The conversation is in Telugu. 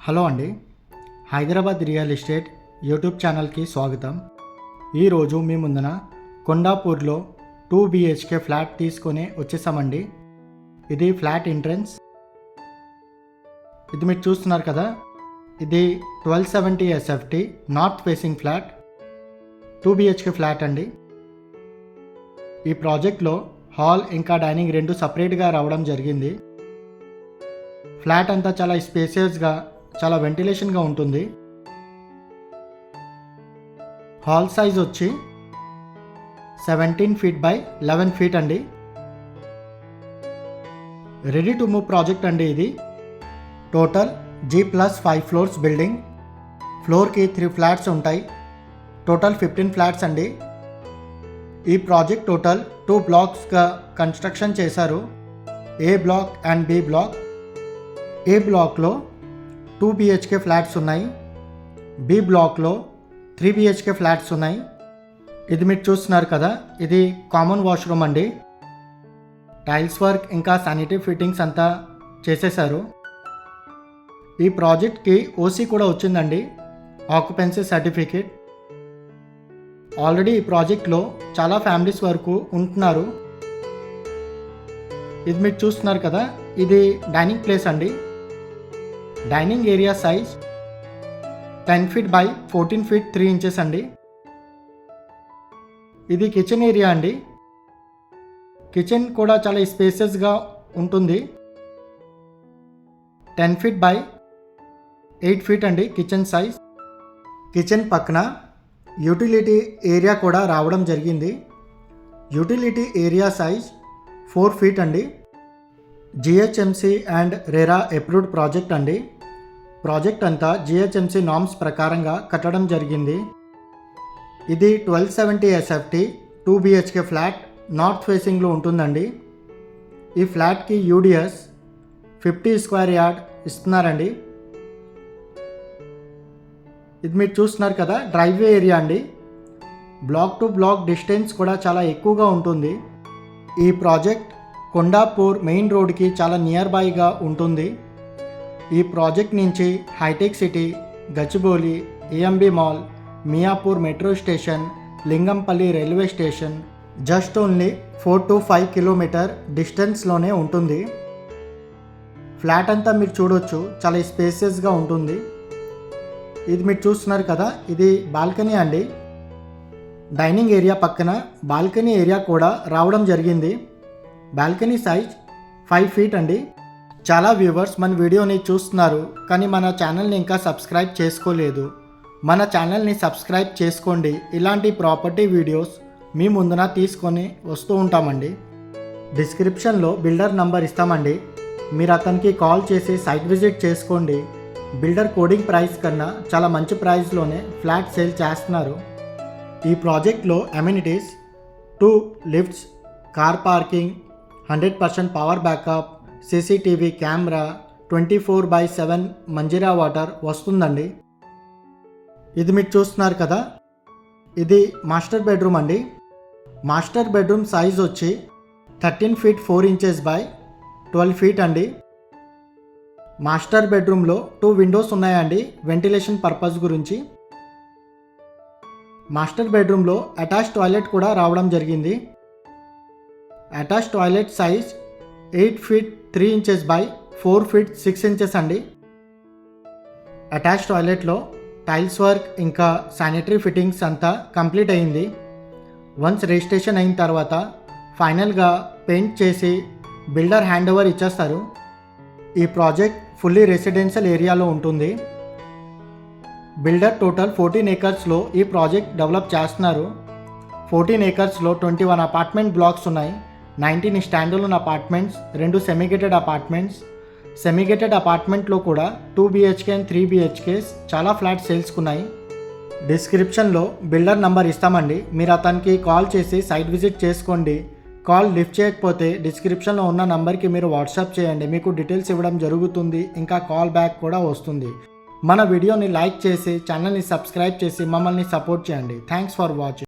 హలో అండి, హైదరాబాద్ రియల్ ఎస్టేట్ యూట్యూబ్ ఛానల్కి స్వాగతం. ఈరోజు మీ ముందున కొండాపూర్లో 2 BHK ఫ్లాట్ తీసుకొని వచ్చేసామండి. ఇది ఫ్లాట్ ఎంట్రన్స్. ఇది మీరు చూస్తున్నారు కదా, ఇది 1270 SFT north facing flat, 2 BHK flat అండి. ఈ ప్రాజెక్ట్లో హాల్ ఇంకా డైనింగ్ రెండు సపరేట్గా రావడం జరిగింది. ఫ్లాట్ అంతా చాలా స్పేసియస్గా, చాలా వెంటిలేషన్గా ఉంటుంది. హాల్ సైజ్ వచ్చి 17 feet by 11 feet అండి. రెడీ టు మూవ్ ప్రాజెక్ట్ అండి. ఇది టోటల్ G+5 ఫ్లోర్స్ బిల్డింగ్. ఫ్లోర్కి 3 ఫ్లాట్స్ ఉంటాయి. టోటల్ 15 ఫ్లాట్స్ అండి. ఈ ప్రాజెక్ట్ టోటల్ 2 బ్లాక్స్గా కన్స్ట్రక్షన్ చేశారు. ఏ బ్లాక్ అండ్ బి బ్లాక్. ఏ బ్లాక్లో 2 BHK ఫ్లాట్స్ ఉన్నాయి. బి బ్లాక్లో 3 BHK ఫ్లాట్స్ ఉన్నాయి. ఇది మీరు చూస్తున్నారు కదా, ఇది కామన్ వాష్రూమ్ అండి. టైల్స్ వర్క్ ఇంకా శానిటరీ ఫిట్టింగ్స్ అంతా చేసేశారు. ఈ ప్రాజెక్ట్కి ఓసీ కూడా వచ్చిందండి, ఆక్యుపెన్సీ సర్టిఫికేట్. ఆల్రెడీ ఈ ప్రాజెక్ట్లో చాలా ఫ్యామిలీస్ వరకు ఉంటున్నారు. ఇది మీరు చూస్తున్నారు కదా, ఇది డైనింగ్ ప్లేస్ అండి. Dining area size 10 feet by 14 feet 3 inches అండి. ఇది కిచెన్ ఏరియా అండి. కిచెన్ కూడా చాలా స్పేసెస్గా ఉంటుంది. 10 feet by 8 feet అండి కిచెన్ సైజ్. కిచెన్ పక్కన యూటిలిటీ ఏరియా కూడా రావడం జరిగింది. యూటిలిటీ ఏరియా సైజ్ 4 feet అండి. GHMC and RERA approved project అండి. ప్రాజెక్ట్ అంతా GHMC నామ్స్ ప్రకారంగా కట్టడం జరిగింది. ఇది 1270 SFT 2 BHK ఫ్లాట్ నార్త్ ఫేసింగ్లో ఉంటుందండి. ఈ ఫ్లాట్కి UDS 50 square yard ఇస్తున్నారండి. ఇది మీరు చూస్తున్నారు కదా, డ్రైవ్వే ఏరియా అండి. బ్లాక్ టు బ్లాక్ డిస్టెన్స్ కూడా చాలా ఎక్కువగా ఉంటుంది. ఈ ప్రాజెక్ట్ కొండాపూర్ మెయిన్ రోడ్కి చాలా నియర్ బైగా ఉంటుంది. ఈ ప్రాజెక్ట్ నుంచి Hitech City, Gachibowli, AMB mall, Miyapur metro station, Lingampally railway station just only 4 to 5 kilometer డిస్టెన్స్లోనే ఉంటుంది. ఫ్లాట్ అంతా మీరు చూడొచ్చు, చాలా స్పేసియస్గా ఉంటుంది. ఇది మీరు చూస్తున్నారు కదా, ఇది బాల్కనీ అండి. డైనింగ్ ఏరియా పక్కన బాల్కనీ ఏరియా కూడా రావడం జరిగింది. బాల్కనీ సైజ్ 5 feet అండి. చాలా వ్యూవర్స్ మన వీడియోని చూస్తున్నారు, కానీ మన ఛానల్ని ఇంకా సబ్స్క్రైబ్ చేసుకోలేదు. మన ఛానల్ని సబ్స్క్రైబ్ చేసుకోండి. ఇలాంటి ప్రాపర్టీ వీడియోస్ మీ ముందున తీసుకొని వస్తూ ఉంటామండి. డిస్క్రిప్షన్లో బిల్డర్ నంబర్ ఇస్తామండి. మీరు అతనికి కాల్ చేసి సైట్ విజిట్ చేసుకోండి. బిల్డర్ కోడింగ్ ప్రైస్ కన్నా చాలా మంచి ప్రైస్లోనే ఫ్లాట్ సేల్ చేస్తున్నారు. ఈ ప్రాజెక్ట్లో amenities 2 lifts, car parking, 100% power backup, CCTV camera, 24/7 Manjeera water వస్తుందండి. ఇది మీరు చూస్తున్నారు కదా, ఇది మాస్టర్ బెడ్రూమ్ అండి. మాస్టర్ బెడ్రూమ్ సైజ్ వచ్చి 13 feet 4 inches by 12 feet అండి. మాస్టర్ బెడ్రూమ్లో 2 విండోస్ ఉన్నాయండి, వెంటిలేషన్ పర్పస్ గురించి. మాస్టర్ బెడ్రూమ్లో అటాచ్ టాయిలెట్ కూడా రావడం జరిగింది. Attach toilet size 8 feet 3 inches by 4 feet 6 inches అండి. అటాచ్ టాయిలెట్లో టైల్స్ వర్క్ ఇంకా శానిటరీ ఫిట్టింగ్స్ అంతా కంప్లీట్ అయింది. వన్స్ రిజిస్ట్రేషన్ అయిన తర్వాత ఫైనల్గా పెయింట్ చేసి బిల్డర్ హ్యాండ్ ఓవర్ ఇచ్చేస్తారు. ఈ ప్రాజెక్ట్ ఫుల్లీ రెసిడెన్షియల్ ఏరియాలో ఉంటుంది. బిల్డర్ టోటల్ 14 acresలో ఈ ప్రాజెక్ట్ డెవలప్ చేస్తున్నారు. 14 acresలో 21 అపార్ట్మెంట్ బ్లాక్స్ ఉన్నాయి. 19 స్టాండర్లోన్ అపార్ట్మెంట్స్, 2 సెమీగేటెడ్ అపార్ట్మెంట్స్. సెమీగేటెడ్ అపార్ట్మెంట్లో కూడా 2 BHK అండ్ 3 BHKs చాలా ఫ్లాట్స్ సేల్స్కున్నాయి. డిస్క్రిప్షన్లో బిల్డర్ నంబర్ ఇస్తామండి. మీరు అతనికి కాల్ చేసి సైట్ విజిట్ చేసుకోండి. కాల్ లిఫ్ట్ చేయకపోతే డిస్క్రిప్షన్లో ఉన్న నంబర్కి మీరు వాట్సాప్ చేయండి, మీకు డీటెయిల్స్ ఇవ్వడం జరుగుతుంది. ఇంకా కాల్ బ్యాక్ కూడా వస్తుంది. మన వీడియోని లైక్ చేసి ఛానల్ని సబ్స్క్రైబ్ చేసి మమ్మల్ని సపోర్ట్ చేయండి. Thanks for watching.